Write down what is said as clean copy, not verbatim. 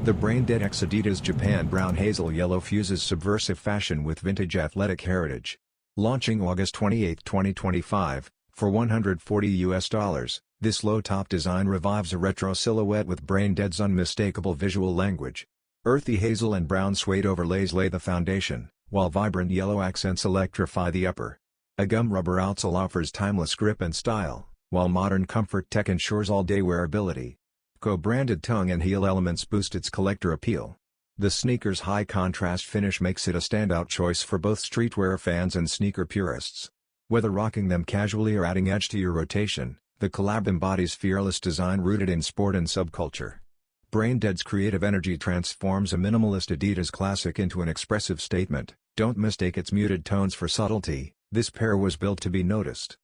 The brain-dead Adidas Japan brown hazel yellow fuses subversive fashion with vintage athletic heritage. Launching August 28, 2025, for $140, this low-top design revives a retro silhouette with brain-dead's unmistakable visual language. Earthy hazel and brown suede overlays lay the foundation, while vibrant yellow accents electrify the upper. A gum rubber outsole offers timeless grip and style, while modern comfort tech ensures all-day wearability. Co-branded tongue and heel elements boost its collector appeal. The sneaker's high-contrast finish makes it a standout choice for both streetwear fans and sneaker purists. Whether rocking them casually or adding edge to your rotation, the collab embodies fearless design rooted in sport and subculture. Braindead's creative energy transforms a minimalist Adidas classic into an expressive statement. Don't mistake its muted tones for subtlety, this pair was built to be noticed.